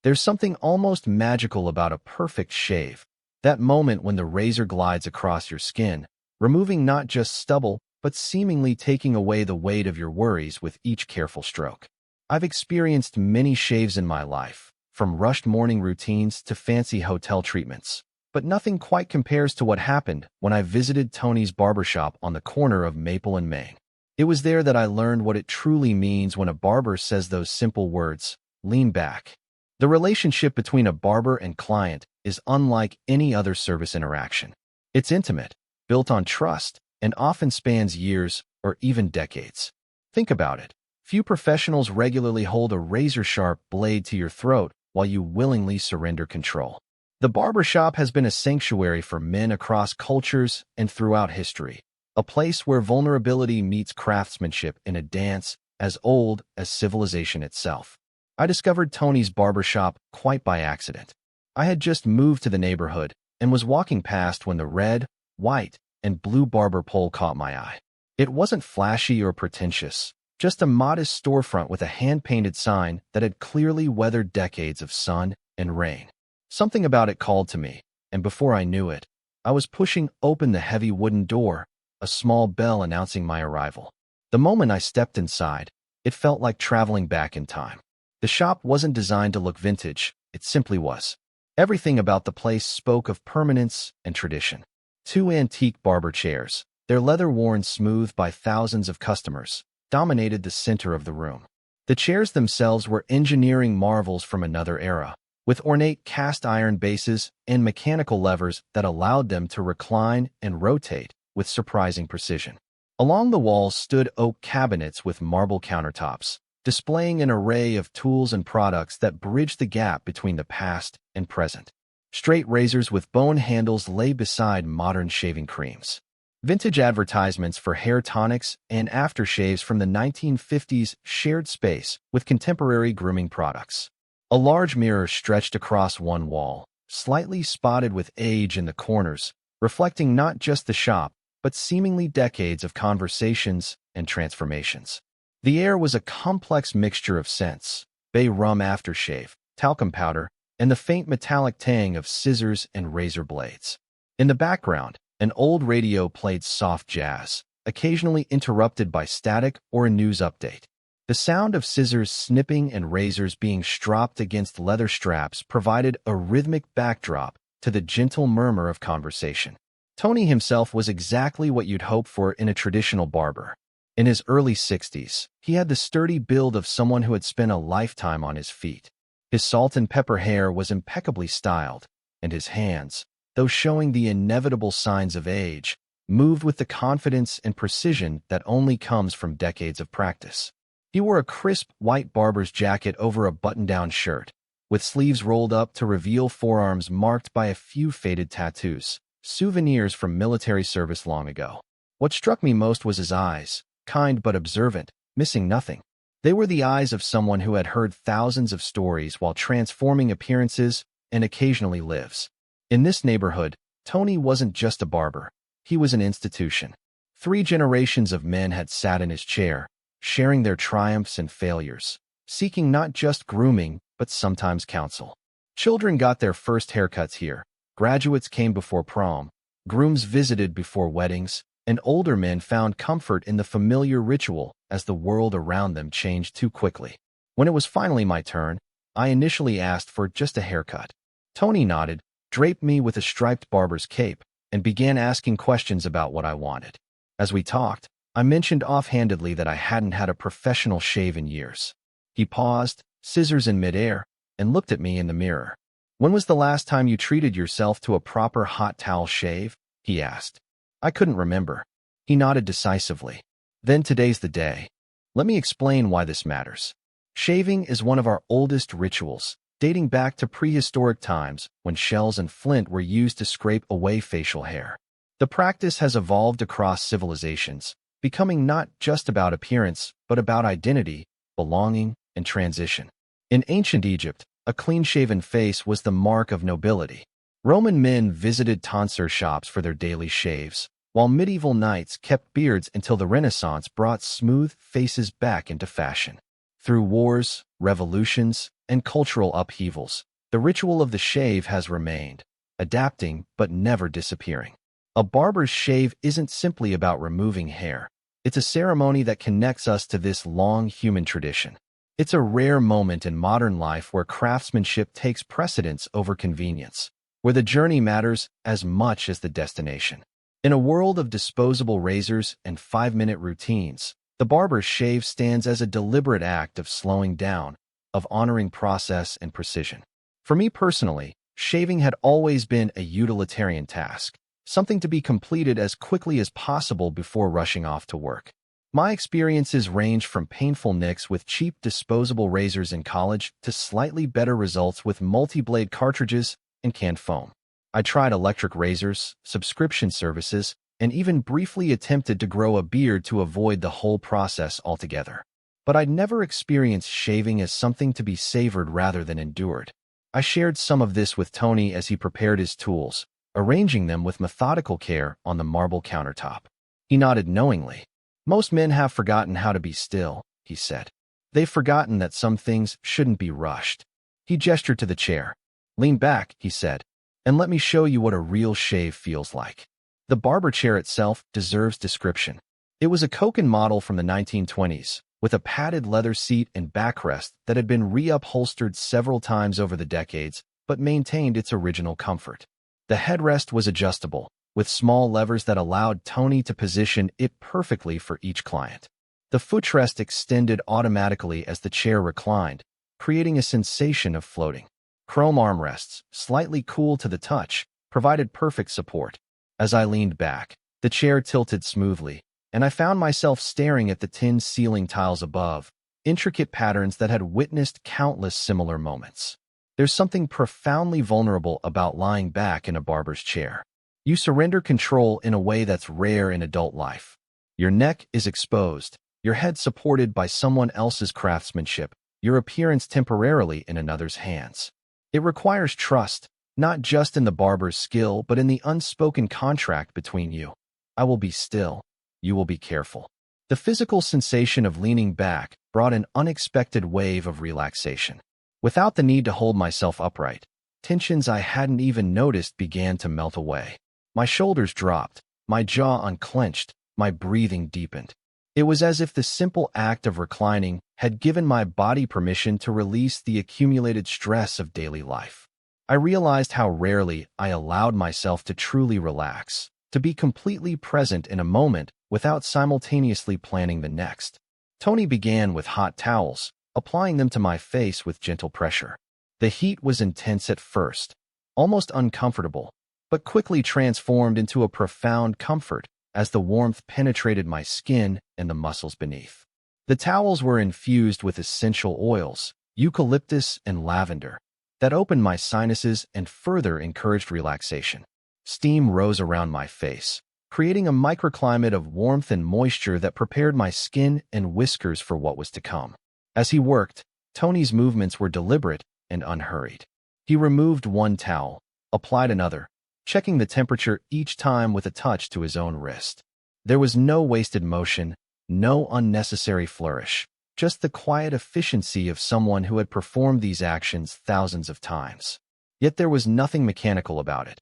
There's something almost magical about a perfect shave. That moment when the razor glides across your skin, removing not just stubble, but seemingly taking away the weight of your worries with each careful stroke. I've experienced many shaves in my life, from rushed morning routines to fancy hotel treatments. But nothing quite compares to what happened when I visited Tony's barbershop on the corner of Maple and Main. It was there that I learned what it truly means when a barber says those simple words, lean back. The relationship between a barber and client is unlike any other service interaction. It's intimate, built on trust, and often spans years or even decades. Think about it. Few professionals regularly hold a razor-sharp blade to your throat while you willingly surrender control. The barbershop has been a sanctuary for men across cultures and throughout history, a place where vulnerability meets craftsmanship in a dance as old as civilization itself. I discovered Tony's barbershop quite by accident. I had just moved to the neighborhood and was walking past when the red, white, and blue barber pole caught my eye. It wasn't flashy or pretentious, just a modest storefront with a hand-painted sign that had clearly weathered decades of sun and rain. Something about it called to me, and before I knew it, I was pushing open the heavy wooden door, a small bell announcing my arrival. The moment I stepped inside, it felt like traveling back in time. The shop wasn't designed to look vintage, it simply was. Everything about the place spoke of permanence and tradition. Two antique barber chairs, their leather worn smooth by thousands of customers, dominated the center of the room. The chairs themselves were engineering marvels from another era, with ornate cast iron bases and mechanical levers that allowed them to recline and rotate with surprising precision. Along the walls stood oak cabinets with marble countertops, displaying an array of tools and products that bridged the gap between the past and present. Straight razors with bone handles lay beside modern shaving creams. Vintage advertisements for hair tonics and aftershaves from the 1950s shared space with contemporary grooming products. A large mirror stretched across one wall, slightly spotted with age in the corners, reflecting not just the shop, but seemingly decades of conversations and transformations. The air was a complex mixture of scents: bay rum aftershave, talcum powder, and the faint metallic tang of scissors and razor blades. In the background, an old radio played soft jazz, occasionally interrupted by static or a news update. The sound of scissors snipping and razors being stropped against leather straps provided a rhythmic backdrop to the gentle murmur of conversation. Tony himself was exactly what you'd hope for in a traditional barber. In his early 60s, he had the sturdy build of someone who had spent a lifetime on his feet. His salt and pepper hair was impeccably styled, and his hands, though showing the inevitable signs of age, moved with the confidence and precision that only comes from decades of practice. He wore a crisp white barber's jacket over a button-down shirt, with sleeves rolled up to reveal forearms marked by a few faded tattoos, souvenirs from military service long ago. What struck me most was his eyes, kind but observant, missing nothing. They were the eyes of someone who had heard thousands of stories while transforming appearances and occasionally lives. In this neighborhood, Tony wasn't just a barber. He was an institution. 3 generations of men had sat in his chair, sharing their triumphs and failures, seeking not just grooming, but sometimes counsel. Children got their first haircuts here, graduates came before prom, grooms visited before weddings, and older men found comfort in the familiar ritual as the world around them changed too quickly. When it was finally my turn, I initially asked for just a haircut. Tony nodded, draped me with a striped barber's cape, and began asking questions about what I wanted. As we talked, I mentioned offhandedly that I hadn't had a professional shave in years. He paused, scissors in midair, and looked at me in the mirror. "When was the last time you treated yourself to a proper hot towel shave?" he asked. I couldn't remember. He nodded decisively. "Then today's the day. Let me explain why this matters. Shaving is one of our oldest rituals, dating back to prehistoric times when shells and flint were used to scrape away facial hair. The practice has evolved across civilizations, becoming not just about appearance, but about identity, belonging, and transition. In ancient Egypt, a clean-shaven face was the mark of nobility. Roman men visited tonsure shops for their daily shaves, while medieval knights kept beards until the Renaissance brought smooth faces back into fashion. Through wars, revolutions, and cultural upheavals, the ritual of the shave has remained, adapting but never disappearing. A barber's shave isn't simply about removing hair. It's a ceremony that connects us to this long human tradition. It's a rare moment in modern life where craftsmanship takes precedence over convenience, where the journey matters as much as the destination. In a world of disposable razors and 5-minute routines, the barber's shave stands as a deliberate act of slowing down, of honoring process and precision. For me personally, shaving had always been a utilitarian task, something to be completed as quickly as possible before rushing off to work. My experiences range from painful nicks with cheap disposable razors in college to slightly better results with multi-blade cartridges and canned foam. I tried electric razors, subscription services, and even briefly attempted to grow a beard to avoid the whole process altogether. But I'd never experienced shaving as something to be savored rather than endured. I shared some of this with Tony as he prepared his tools, arranging them with methodical care on the marble countertop. He nodded knowingly. "Most men have forgotten how to be still," he said. "They've forgotten that some things shouldn't be rushed." He gestured to the chair. "Lean back," he said, "and let me show you what a real shave feels like." The barber chair itself deserves description. It was a Koken model from the 1920s, with a padded leather seat and backrest that had been reupholstered several times over the decades, but maintained its original comfort. The headrest was adjustable, with small levers that allowed Tony to position it perfectly for each client. The footrest extended automatically as the chair reclined, creating a sensation of floating. Chrome armrests, slightly cool to the touch, provided perfect support. As I leaned back, the chair tilted smoothly, and I found myself staring at the tin ceiling tiles above, intricate patterns that had witnessed countless similar moments. There's something profoundly vulnerable about lying back in a barber's chair. You surrender control in a way that's rare in adult life. Your neck is exposed, your head supported by someone else's craftsmanship, your appearance temporarily in another's hands. It requires trust, not just in the barber's skill, but in the unspoken contract between you. I will be still. You will be careful. The physical sensation of leaning back brought an unexpected wave of relaxation. Without the need to hold myself upright, tensions I hadn't even noticed began to melt away. My shoulders dropped, my jaw unclenched, my breathing deepened. It was as if the simple act of reclining had given my body permission to release the accumulated stress of daily life. I realized how rarely I allowed myself to truly relax, to be completely present in a moment without simultaneously planning the next. Tony began with hot towels, applying them to my face with gentle pressure. The heat was intense at first, almost uncomfortable, but quickly transformed into a profound comfort as the warmth penetrated my skin and the muscles beneath. The towels were infused with essential oils, eucalyptus and lavender, that opened my sinuses and further encouraged relaxation. Steam rose around my face, creating a microclimate of warmth and moisture that prepared my skin and whiskers for what was to come. As he worked, Tony's movements were deliberate and unhurried. He removed one towel, applied another, checking the temperature each time with a touch to his own wrist. There was no wasted motion, no unnecessary flourish, just the quiet efficiency of someone who had performed these actions thousands of times. Yet there was nothing mechanical about it.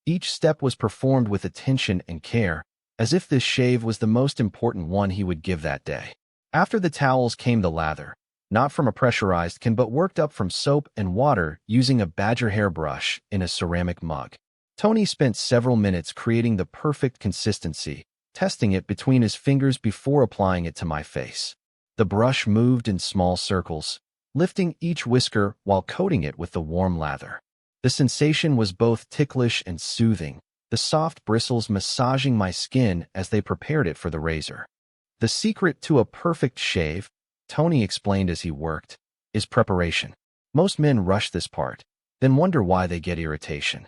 Each step was performed with attention and care, as if this shave was the most important one he would give that day. After the towels came the lather, not from a pressurized can but worked up from soap and water using a badger hair brush in a ceramic mug. Tony spent several minutes creating the perfect consistency, testing it between his fingers before applying it to my face. The brush moved in small circles, lifting each whisker while coating it with the warm lather. The sensation was both ticklish and soothing, the soft bristles massaging my skin as they prepared it for the razor. The secret to a perfect shave, Tony explained as he worked, is preparation. Most men rush this part, then wonder why they get irritation.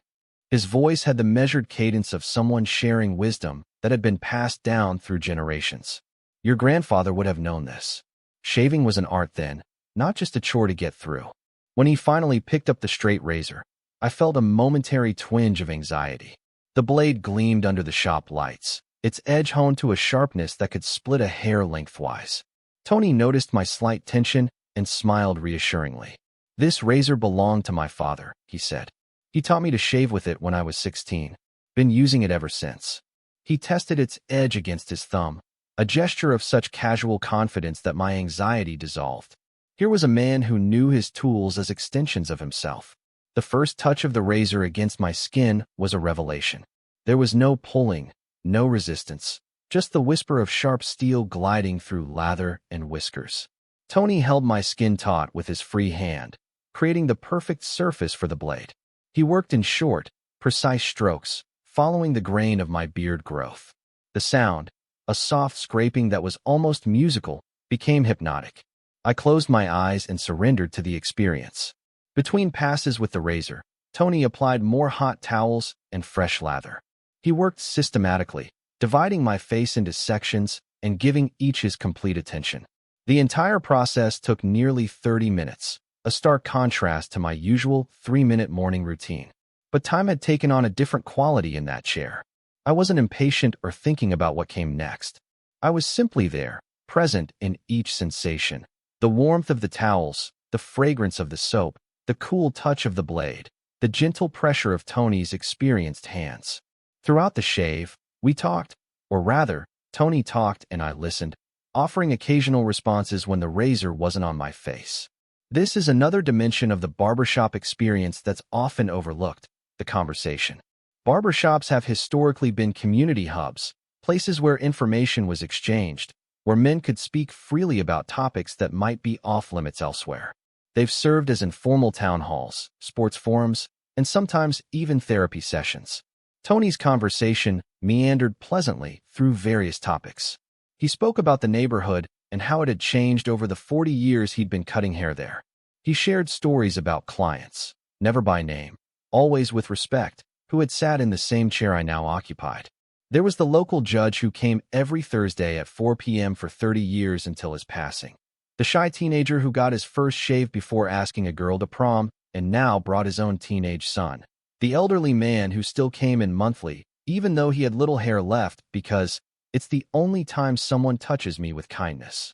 His voice had the measured cadence of someone sharing wisdom that had been passed down through generations. Your grandfather would have known this. Shaving was an art then, not just a chore to get through. When he finally picked up the straight razor, I felt a momentary twinge of anxiety. The blade gleamed under the shop lights, its edge honed to a sharpness that could split a hair lengthwise. Tony noticed my slight tension and smiled reassuringly. "This razor belonged to my father," he said. "He taught me to shave with it when I was 16. Been using it ever since." He tested its edge against his thumb, a gesture of such casual confidence that my anxiety dissolved. Here was a man who knew his tools as extensions of himself. The first touch of the razor against my skin was a revelation. There was no pulling, no resistance, just the whisper of sharp steel gliding through lather and whiskers. Tony held my skin taut with his free hand, creating the perfect surface for the blade. He worked in short, precise strokes, following the grain of my beard growth. The sound, a soft scraping that was almost musical, became hypnotic. I closed my eyes and surrendered to the experience. Between passes with the razor, Tony applied more hot towels and fresh lather. He worked systematically, dividing my face into sections and giving each his complete attention. The entire process took nearly 30 minutes, a stark contrast to my usual 3-minute morning routine. But time had taken on a different quality in that chair. I wasn't impatient or thinking about what came next. I was simply there, present in each sensation. The warmth of the towels, the fragrance of the soap, the cool touch of the blade, the gentle pressure of Tony's experienced hands. Throughout the shave, we talked, or rather, Tony talked and I listened, offering occasional responses when the razor wasn't on my face. This is another dimension of the barbershop experience that's often overlooked, the conversation. Barbershops have historically been community hubs, places where information was exchanged, where men could speak freely about topics that might be off-limits elsewhere. They've served as informal town halls, sports forums, and sometimes even therapy sessions. Tony's conversation meandered pleasantly through various topics. He spoke about the neighborhood and how it had changed over the 40 years he'd been cutting hair there. He shared stories about clients, never by name, always with respect, who had sat in the same chair I now occupied. There was the local judge who came every Thursday at 4 p.m. for 30 years until his passing. The shy teenager who got his first shave before asking a girl to prom and now brought his own teenage son. The elderly man who still came in monthly, even though he had little hair left, because it's the only time someone touches me with kindness.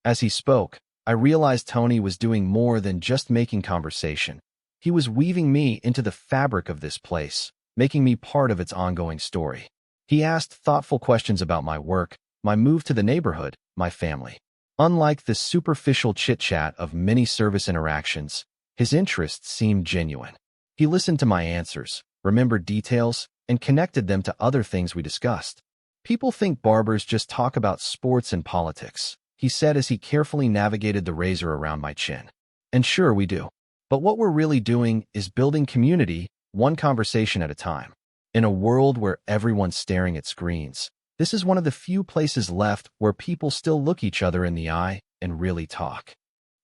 As he spoke, I realized Tony was doing more than just making conversation. He was weaving me into the fabric of this place, making me part of its ongoing story. He asked thoughtful questions about my work, my move to the neighborhood, my family. Unlike the superficial chit-chat of many service interactions, his interests seemed genuine. He listened to my answers, remembered details, and connected them to other things we discussed. "People think barbers just talk about sports and politics," he said as he carefully navigated the razor around my chin. "And sure, we do. But what we're really doing is building community, one conversation at a time. In a world where everyone's staring at screens, this is one of the few places left where people still look each other in the eye and really talk."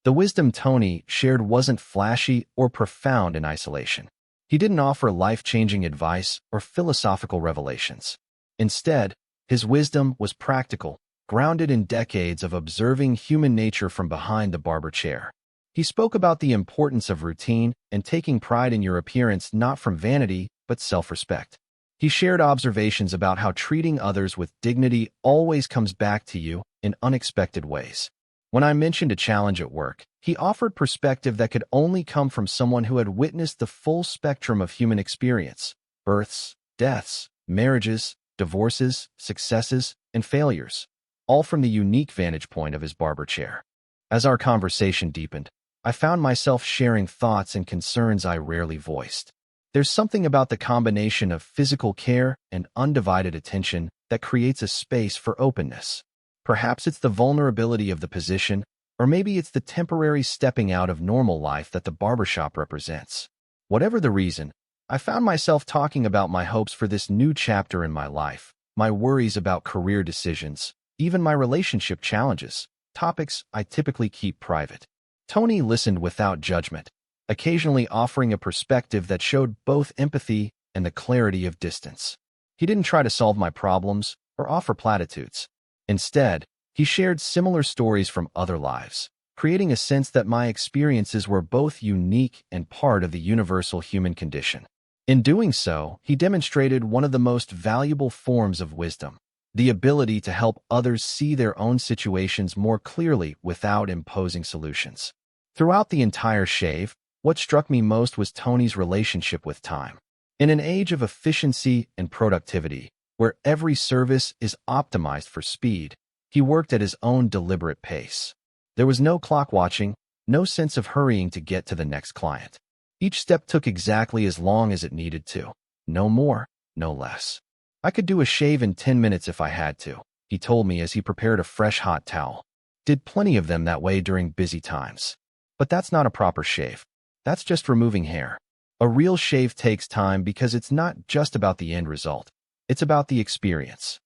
The wisdom Tony shared wasn't flashy or profound in isolation. He didn't offer life-changing advice or philosophical revelations. Instead, his wisdom was practical, grounded in decades of observing human nature from behind the barber chair. He spoke about the importance of routine and taking pride in your appearance not from vanity, but self-respect. He shared observations about how treating others with dignity always comes back to you in unexpected ways. When I mentioned a challenge at work, he offered perspective that could only come from someone who had witnessed the full spectrum of human experience: births, deaths, marriages, divorces, successes, and failures, all from the unique vantage point of his barber chair. As our conversation deepened, I found myself sharing thoughts and concerns I rarely voiced. There's something about the combination of physical care and undivided attention that creates a space for openness. Perhaps it's the vulnerability of the position, or maybe it's the temporary stepping out of normal life that the barbershop represents. Whatever the reason, I found myself talking about my hopes for this new chapter in my life, my worries about career decisions, even my relationship challenges, topics I typically keep private. Tony listened without judgment, occasionally offering a perspective that showed both empathy and the clarity of distance. He didn't try to solve my problems or offer platitudes. Instead, he shared similar stories from other lives, creating a sense that my experiences were both unique and part of the universal human condition. In doing so, he demonstrated one of the most valuable forms of wisdom: the ability to help others see their own situations more clearly without imposing solutions. Throughout the entire shave, What struck me most was Tony's relationship with time. In an age of efficiency and productivity, where every service is optimized for speed, he worked at his own deliberate pace. There was no clock watching, no sense of hurrying to get to the next client. Each step took exactly as long as it needed to. No more, no less. I could do a shave in 10 minutes if I had to, he told me as he prepared a fresh hot towel. Did plenty of them that way during busy times. But that's not a proper shave. That's just removing hair. A real shave takes time because it's not just about the end result. It's about the experience.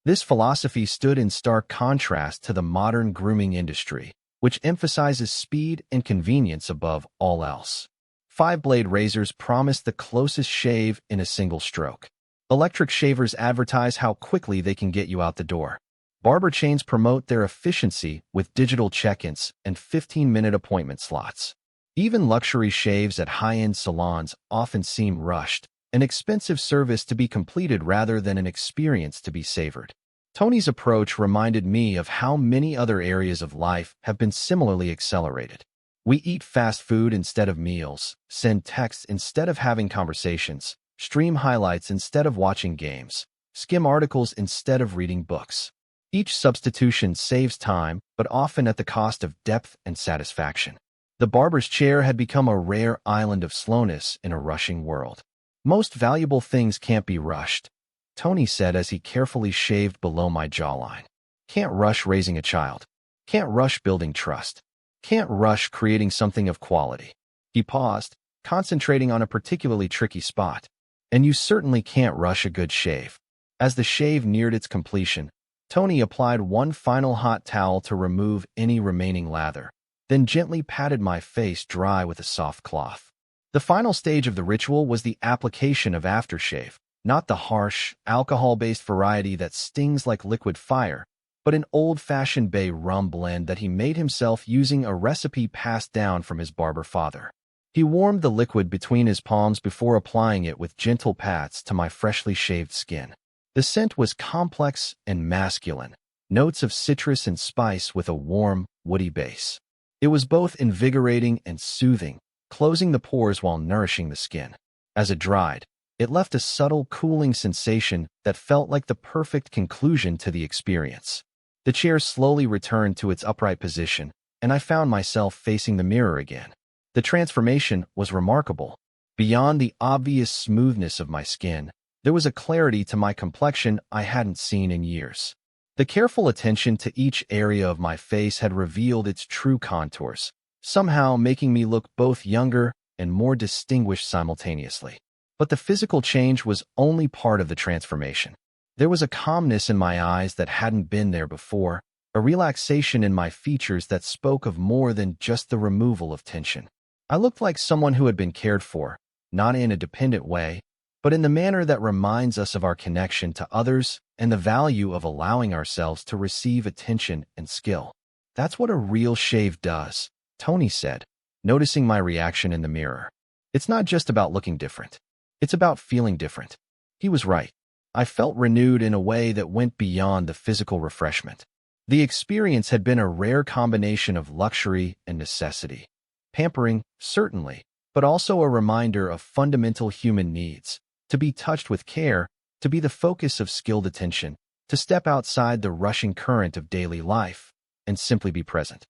This philosophy stood in stark contrast to the modern grooming industry, which emphasizes speed and convenience above all else. 5-blade razors promise the closest shave in a single stroke. Electric shavers advertise how quickly they can get you out the door. Barber chains promote their efficiency with digital check-ins and 15-minute appointment slots. Even luxury shaves at high-end salons often seem rushed, an expensive service to be completed rather than an experience to be savored. Tony's approach reminded me of how many other areas of life have been similarly accelerated. We eat fast food instead of meals, send texts instead of having conversations, stream highlights instead of watching games, skim articles instead of reading books. Each substitution saves time, but often at the cost of depth and satisfaction. The barber's chair had become a rare island of slowness in a rushing world. Most valuable things can't be rushed, Tony said as he carefully shaved below my jawline. Can't rush raising a child. Can't rush building trust. Can't rush creating something of quality. He paused, concentrating on a particularly tricky spot. And you certainly can't rush a good shave. As the shave neared its completion, Tony applied one final hot towel to remove any remaining lather, then gently patted my face dry with a soft cloth. The final stage of the ritual was the application of aftershave, not the harsh, alcohol-based variety that stings like liquid fire, but an old-fashioned bay rum blend that he made himself using a recipe passed down from his barber father. He warmed the liquid between his palms before applying it with gentle pats to my freshly shaved skin. The scent was complex and masculine, notes of citrus and spice with a warm, woody base. It was both invigorating and soothing, closing the pores while nourishing the skin. As it dried, it left a subtle, cooling sensation that felt like the perfect conclusion to the experience. The chair slowly returned to its upright position, and I found myself facing the mirror again. The transformation was remarkable. Beyond the obvious smoothness of my skin, there was a clarity to my complexion I hadn't seen in years. The careful attention to each area of my face had revealed its true contours, somehow making me look both younger and more distinguished simultaneously. But the physical change was only part of the transformation. There was a calmness in my eyes that hadn't been there before, a relaxation in my features that spoke of more than just the removal of tension. I looked like someone who had been cared for, not in a dependent way, but in the manner that reminds us of our connection to others and the value of allowing ourselves to receive attention and skill. That's what a real shave does, Tony said, noticing my reaction in the mirror. It's not just about looking different. It's about feeling different. He was right. I felt renewed in a way that went beyond the physical refreshment. The experience had been a rare combination of luxury and necessity. Pampering, certainly, but also a reminder of fundamental human needs. To be touched with care, to be the focus of skilled attention, to step outside the rushing current of daily life, and simply be present.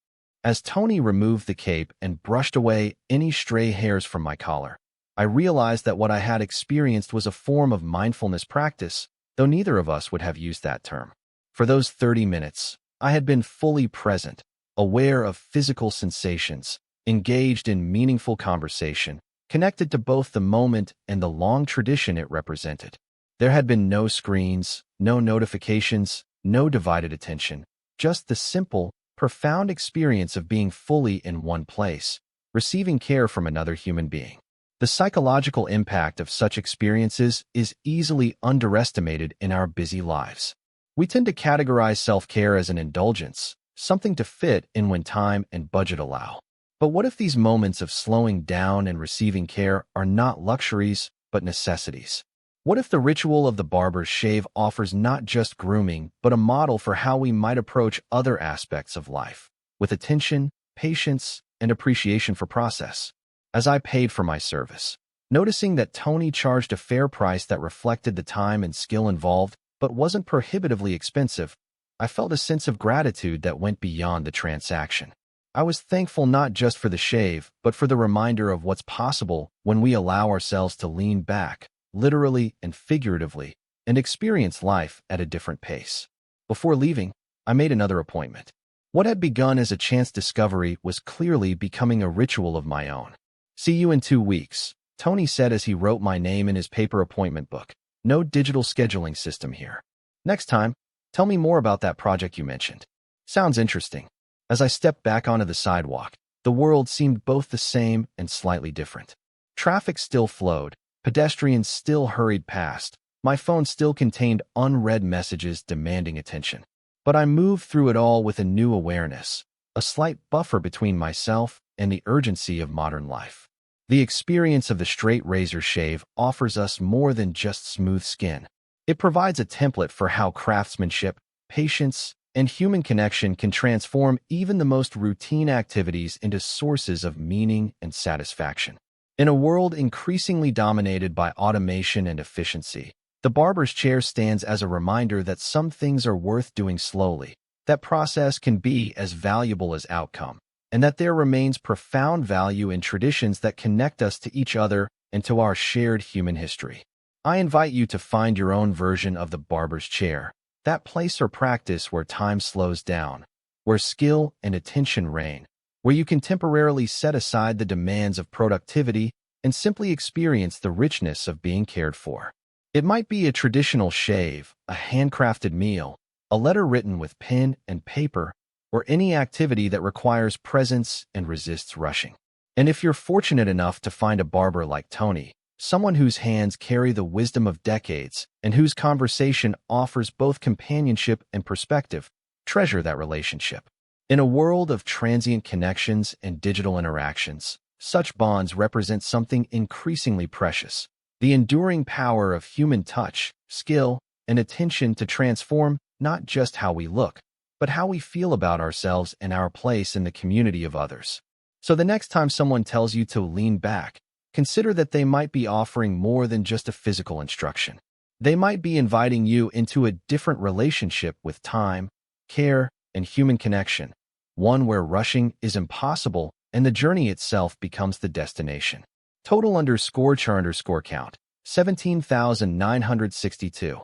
As Tony removed the cape and brushed away any stray hairs from my collar, I realized that what I had experienced was a form of mindfulness practice, though neither of us would have used that term. For those 30 minutes, I had been fully present, aware of physical sensations, engaged in meaningful conversation, connected to both the moment and the long tradition it represented. There had been no screens, no notifications, no divided attention, just the simple, profound experience of being fully in one place, receiving care from another human being. The psychological impact of such experiences is easily underestimated in our busy lives. We tend to categorize self-care as an indulgence, something to fit in when time and budget allow. But what if these moments of slowing down and receiving care are not luxuries, but necessities? What if the ritual of the barber's shave offers not just grooming, but a model for how we might approach other aspects of life, with attention, patience, and appreciation for process? as I paid for my service. Noticing that Tony charged a fair price that reflected the time and skill involved, but wasn't prohibitively expensive, I felt a sense of gratitude that went beyond the transaction. I was thankful not just for the shave, but for the reminder of what's possible when we allow ourselves to lean back, literally and figuratively, and experience life at a different pace. Before leaving, I made another appointment. What had begun as a chance discovery was clearly becoming a ritual of my own. "See you in 2 weeks," Tony said as he wrote my name in his paper appointment book. "No digital scheduling system here. Next time, tell me more about that project you mentioned." "Sounds interesting." As I stepped back onto the sidewalk, the world seemed both the same and slightly different. Traffic still flowed, pedestrians still hurried past, my phone still contained unread messages demanding attention. But I moved through it all with a new awareness, a slight buffer between myself and the urgency of modern life. The experience of the straight razor shave offers us more than just smooth skin. It provides a template for how craftsmanship, patience, and human connection can transform even the most routine activities into sources of meaning and satisfaction. In a world increasingly dominated by automation and efficiency, the barber's chair stands as a reminder that some things are worth doing slowly, that process can be as valuable as outcome, and that there remains profound value in traditions that connect us to each other and to our shared human history. I invite you to find your own version of the barber's chair, that place or practice where time slows down, where skill and attention reign, where you can temporarily set aside the demands of productivity and simply experience the richness of being cared for. It might be a traditional shave, a handcrafted meal, a letter written with pen and paper, or any activity that requires presence and resists rushing. And if you're fortunate enough to find a barber like Tony, someone whose hands carry the wisdom of decades and whose conversation offers both companionship and perspective, treasure that relationship. In a world of transient connections and digital interactions, such bonds represent something increasingly precious: the enduring power of human touch, skill, and attention to transform not just how we look, but how we feel about ourselves and our place in the community of others. So the next time someone tells you to lean back, consider that they might be offering more than just a physical instruction. They might be inviting you into a different relationship with time, care, and human connection, one where rushing is impossible and the journey itself becomes the destination. Total _char_count, 17,962.